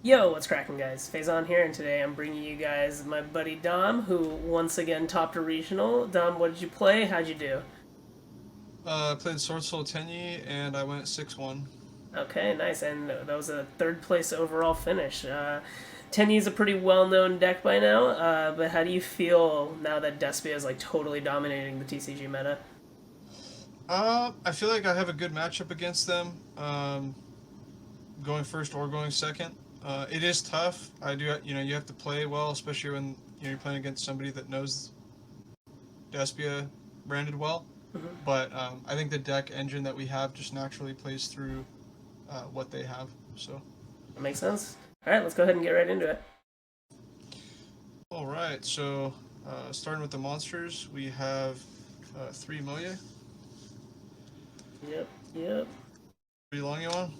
Yo, what's cracking, guys? Faison here, and today I'm bringing you guys my buddy Dom, who once again topped a regional. Dom, what did you play? How'd you do? I played SWORDSOUL TENYI and I went 6-1. Okay, nice, and that was a third place overall finish. TENYI is a pretty well-known deck by now, but how do you feel now that Despot is like totally dominating the TCG meta? I feel like I have a good matchup against them, going first or going second. It is tough. You have to play well, especially when you're playing against somebody that knows Despia branded well. Mm-hmm. But I think the deck engine that we have just naturally plays through what they have. So, That makes sense. All right, let's go ahead and get right into it. all right. So, starting with the monsters, we have three Moye, Yep, yep. three Longyon,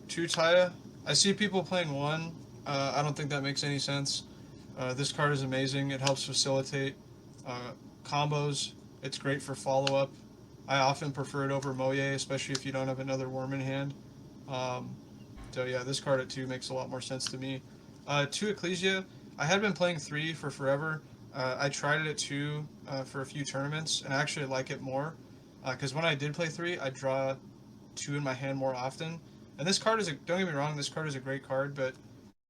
two Taya. I see people playing one. I don't think that makes any sense. This card is amazing. It helps facilitate uh, combos. It's great for follow up. I often prefer it over Moye, especially if you don't have another worm in hand. Um, so yeah, this card at two makes a lot more sense to me. Two Ecclesia. I had been playing three for forever. I tried it at two for a few tournaments, and I actually like it more. Because when I did play three, I draw two in my hand more often. And this card is don't get me wrong, this card is a great card, but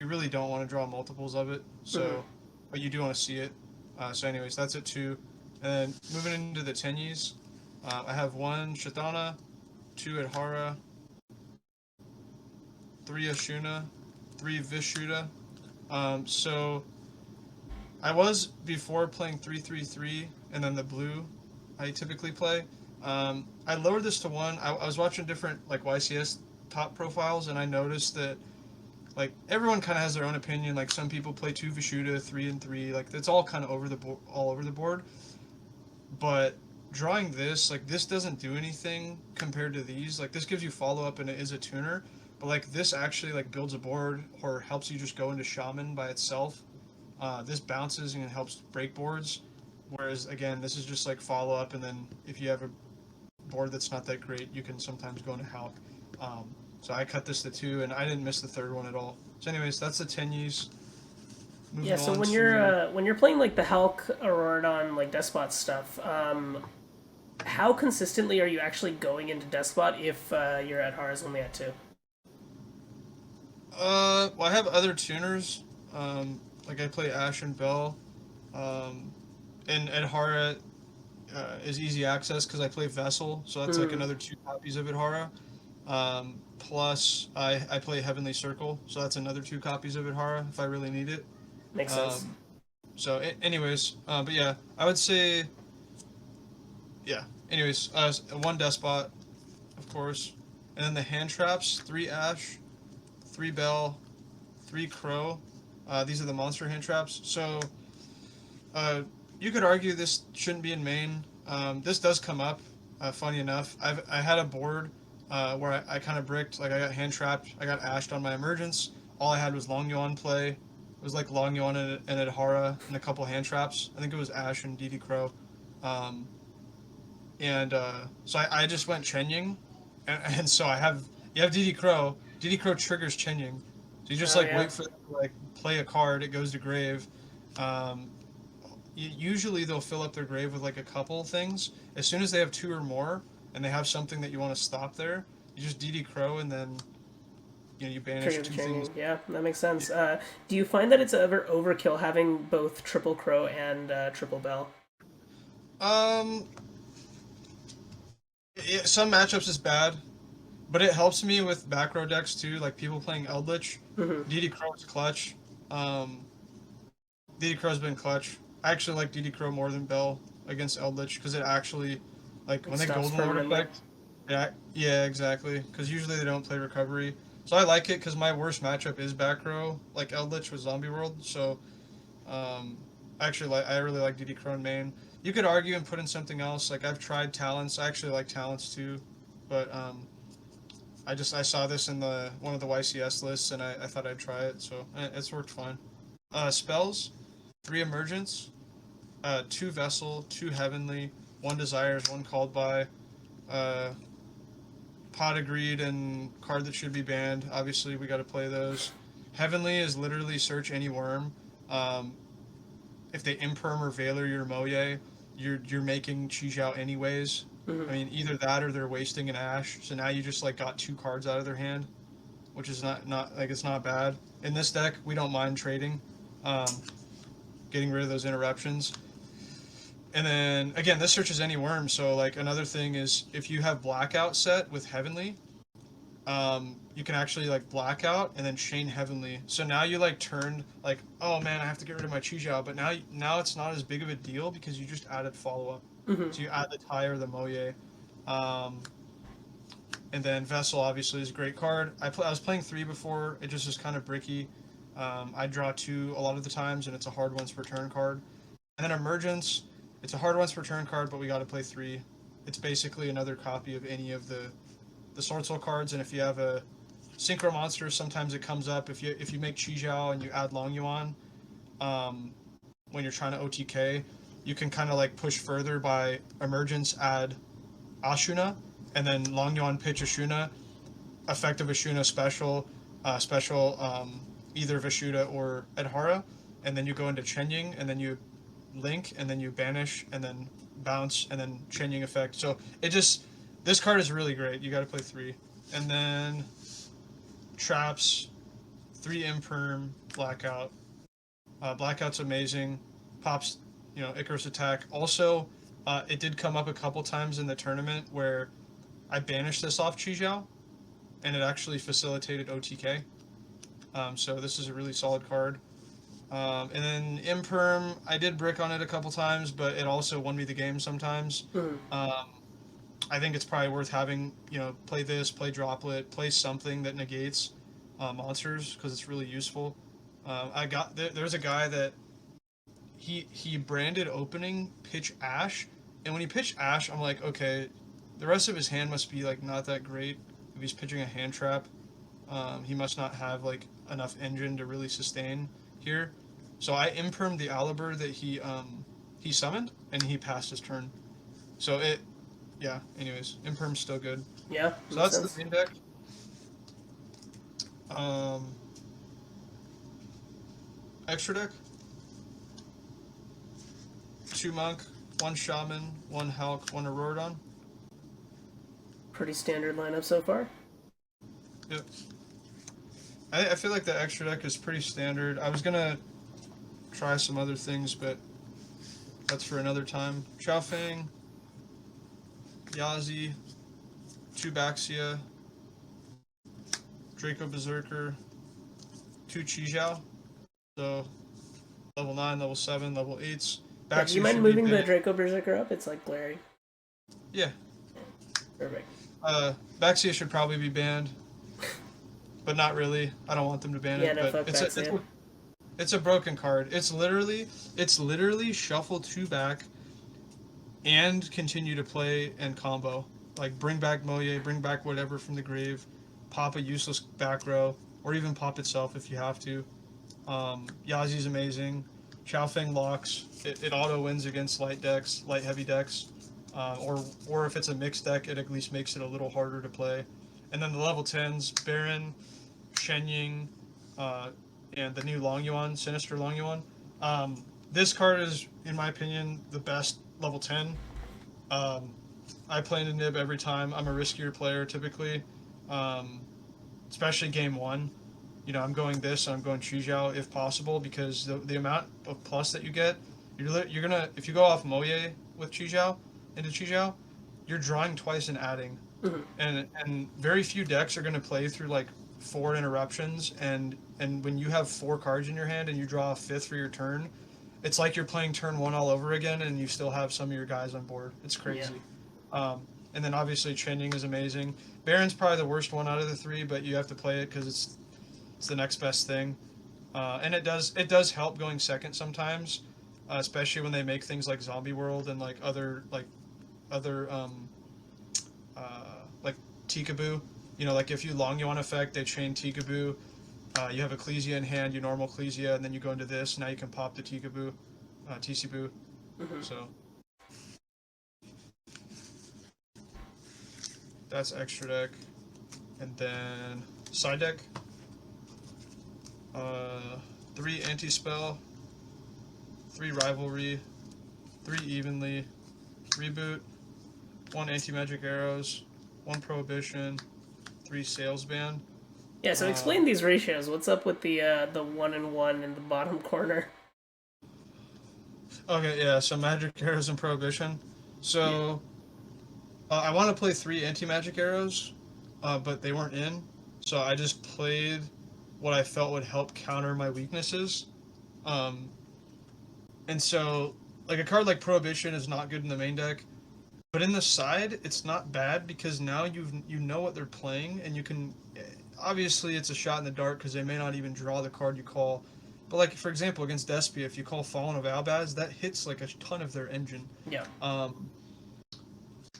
you really don't want to draw multiples of it. Mm-hmm. But you do want to see it. Anyways, that's it two. And then moving into the Tenyis, I have one Shatana, two Adhara, three Ashuna, three Vishuddha. So I was before playing 3-3-3, and then the blue I typically play. I lowered this to one. I was watching different like YCS top profiles, and I noticed that like everyone kind of has their own opinion. Like some people play two Vishuddha, 3-3. Like it's all kind of all over the board. But drawing this, like this doesn't do anything compared to these. Like this gives you follow up, and it is a tuner. But like this actually like builds a board or helps you just go into Shaman by itself. This bounces and it helps break boards. Whereas again, this is just like follow up, and then if you have a board that's not that great, you can sometimes go into Halk. So I cut this to two, and I didn't miss the third one at all. So, anyways, that's the Tenyis. Yeah, Moving so on when to when you're playing like the Hulk Auroradon like Despot stuff, how consistently are you actually going into Despot if your Adhara is only at two? well, I have other tuners. Like I play Ash and Bell, um, and Adhara is easy access because I play Vessel, so that's like Mm, another two copies of Adhara. Plus, I play Heavenly Circle, so that's another two copies of Adhara if I really need it. makes sense. Um, anyways, but yeah, I would say, yeah. Anyways, one Despot, of course, and then the hand traps: three Ash, three Bell, three Crow. These are the monster hand traps. So, uh, you could argue this shouldn't be in main. This does come up. Funny enough, I had a board where I kind of bricked. Like I got hand trapped. I got ashed on my emergence. All I had was Long Yuan play. It was like Long Yuan and Adhara and a couple hand traps. I think it was Ash and DD Crow. Um, and so I just went Chenying, and so you have DD Crow. DD Crow triggers Chenying, so you just Oh like yeah, wait for them to, like play a card. It goes to grave. Um, Usually they'll fill up their grave with like a couple things. As soon as they have two or more, and they have something that you want to stop there, you just DD Crow, and then you banish trigger the two things. chaining. Yeah, that makes sense. Do you find that it's ever overkill having both triple Crow and triple Bell? Um, some matchups is bad, but it helps me with back row decks too. Like people playing Eldritch, Mm-hmm. DD Crow is clutch. Um, DD Crow's been clutch. I actually like DD Crow more than Bell against Eldritch because it actually, like It when they stops Golden Lord permanently. effect. Yeah, exactly. Because usually they don't play recovery, so I like it because my worst matchup is back row, like Eldritch with Zombie World. So, um, actually, I really like DD Crow in main. You could argue and put in something else. Like I've tried talents. I actually like talents too, but I saw this in the one of the YCS lists and I thought I'd try it. So it's worked fine. Spells, three emergence, two vessel, two heavenly, one desires, one called by, uh, pot agreed, and card that should be banned. Obviously, we got to play those. Heavenly is literally search any worm. Um, if they imperm or Valor your Moye, you're making Chi anyways. I mean, either that or they're wasting an Ash. So now you just like got 2 cards out of their hand, which is not like it's not bad. In this deck, we don't mind trading, um, getting rid of those interruptions. And then again, this searches any worm. So like another thing is if you have Blackout set with Heavenly, you can actually like Blackout and then chain Heavenly. So now you like turned like, oh man, I have to get rid of my Chi, but now it's not as big of a deal because you just added follow up. So you add the Tai or the Moye. Um, and then Vessel obviously is a great card. I was playing 3 before. It just is kind of bricky. I draw 2 a lot of the times, and it's a hard once per turn card. And then Emergence, it's a hard once per turn card, but we got to play 3. It's basically another copy of any of the SWORDSOUL cards, and if you have a Synchro Monster, sometimes it comes up. If you make Chi Jiao and you add Long Yuan, when you're trying to OTK, you can kind of like push further by Emergence, add Ashuna, and then Long Yuan pitch Ashuna, effective Ashuna special, either Vishuda or Edhara, and then you go into Chenying, and then you link, and then you banish, and then bounce, and then Chenying effect. So this card is really great. You got to play 3, and then traps, 3 imperm, blackout. Blackout's amazing. Pops, Icarus attack. Also, it did come up a couple times in the tournament where I banished this off Chi Jiao, and it actually facilitated OTK. So this is a really solid card. And then Imperm, I did brick on it a couple times, but it also won me the game sometimes. I think it's probably worth having, play this, play Droplet, play something that negates monsters, because it's really useful. There's a guy that he branded opening pitch Ash, and when he pitched Ash, I'm like, okay, the rest of his hand must be like not that great. If he's pitching a hand trap, he must not have like enough engine to really sustain here. So I impermed the Aliber that he summoned, and he passed his turn. So anyways, imperm's still good. Yeah. So that's the main deck. Extra deck. 2 Monk, 1 Shaman, 1 Hulk, 1 Auroradon. Pretty standard lineup so far. Yep. I feel like the extra deck is pretty standard. I was gonna try some other things, but that's for another time. Chao Fang, Yazi, 2 Baxia, Draco Berserker, 2 Chi Jiao. So level 9, level 7, level 8s. Do you mind moving the Draco Berserker up? It's like glary. Yeah. Perfect. Baxia should probably be banned, but not really. I don't want them to ban it. No, but fuck Baxia. It's a broken card. It's literally shuffle 2 back and continue to play and combo. Like bring back Moye, bring back whatever from the grave, pop a useless back row, or even pop itself if you have to. Yazi's amazing. Chao Feng locks. It auto wins against light heavy decks. Or if it's a mixed deck, it at least makes it a little harder to play. And then the level 10s, Baron, Shenying, and the new Long Yuan, Sinister Long Yuan. This card is, in my opinion, the best level 10. I play in the nib every time. I'm a riskier player typically, especially game 1. I'm going this, and I'm going Chi Jiao if possible, because the amount of plus that you get, you're gonna, if you go off Moye with Chi Jiao into Chi Jiao, you're drawing twice and adding, and very few decks are gonna play through like 4 interruptions, and when you have 4 cards in your hand and you draw a 5th for your turn, it's like you're playing turn 1 all over again, and you still have some of your guys on board. It's crazy. Yeah. And then obviously Chenying is amazing. Baron's probably the worst one out of the 3, but you have to play it because it's the next best thing, and it does help going second sometimes, especially when they make things like Zombie World and like other like Tikaboo. Like if you Long Yuan effect, they chain Tikaboo. You have Ecclesia in hand, you normal Ecclesia, and then you go into this. Now you can pop the Tikaboo, TC-Boo. So that's extra deck, and then side deck. uh, 3 anti-spell, 3 rivalry, 3 evenly, reboot, 1 anti-magic arrows, 1 prohibition, 3 sales ban. Yeah, so Uh, explain these ratios. What's up with the 1 and 1 in the bottom corner? okay, yeah, so magic arrows and prohibition. Yeah. So I want to play 3 anti-magic arrows, but they weren't in. So I just played what I felt would help counter my weaknesses. Um, and so, like a card like Prohibition is not good in the main deck, but in the side, it's not bad because now you know what they're playing, and you can. Obviously, it's a shot in the dark because they may not even draw the card you call. But like for example, against Despot, if you call Fallen of Albaz, that hits like a ton of their engine. Yeah. Um,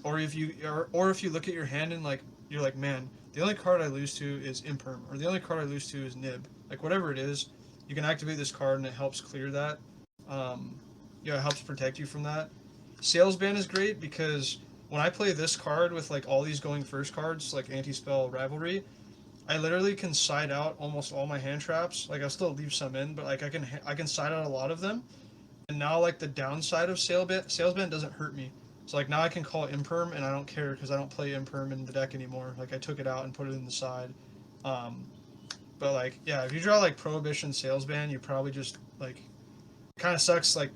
or if you look at your hand and like you're like, man, the only card I lose to is Imperm, or the only card I lose to is Nib. Like whatever it is, you can activate this card and it helps clear that. Um, it helps protect you from that. Sales Ban is great because when I play this card with like all these going first cards like Anti Spell Rivalry, I literally can side out almost all my hand traps. Like I'll still leave some in, but like I can side out a lot of them. And now like the downside of sales ban doesn't hurt me. So like now I can call Imperm and I don't care because I don't play Imperm in the deck anymore. Like I took it out and put it in the side. Um, but like yeah, if you draw like Prohibition sales ban, you probably just like kind of sucks like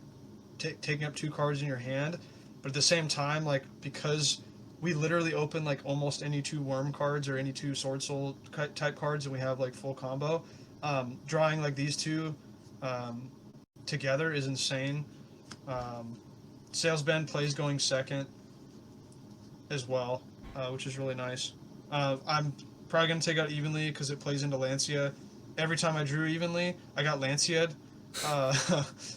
taking up 2 cards in your hand. But at the same time, like because we literally open like almost any 2 worm cards or any 2 sword soul type cards and we have like full combo. Drawing like these 2 um, together is insane. Um, Sales Ben plays going second as well, which is really nice. I'm probably going to take out Evenly because it plays into Lancia. Every time I drew Evenly, I got Lancia'd.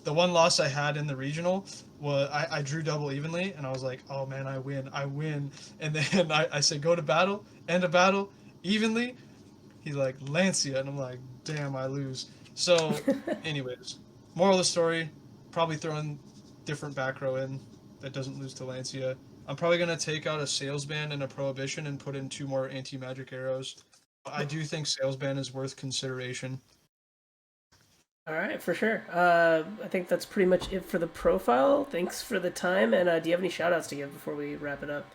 The one loss I had in the regional was I drew double Evenly, and I was like, oh man, I win. And then I said, go to battle, end of battle, Evenly. He's like, Lancia, and I'm like, damn, I lose. So, anyways, moral of the story, probably throwing different back row in that doesn't lose to Lancia. I'm probably going to take out a sales ban and a prohibition and put in 2 more anti-magic arrows. I do think sales ban is worth consideration. All right, for sure. I think that's pretty much it for the profile. Thanks for the time. And do you have any shout outs to give before we wrap it up?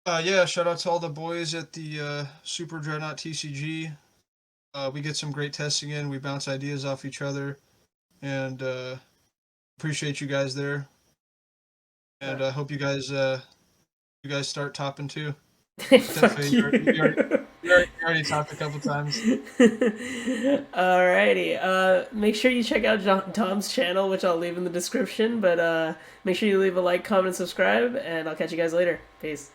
Yeah, shout out to all the boys at the Super Dreadnought TCG. We get some great testing in. We bounce ideas off each other, and appreciate you guys there. And I hope you guys start topping too. Fuck you. You already talked a couple times. Alrighty. Make sure you check out Tom's channel, which I'll leave in the description. But make sure you leave a like, comment, and subscribe, and I'll catch you guys later. Peace.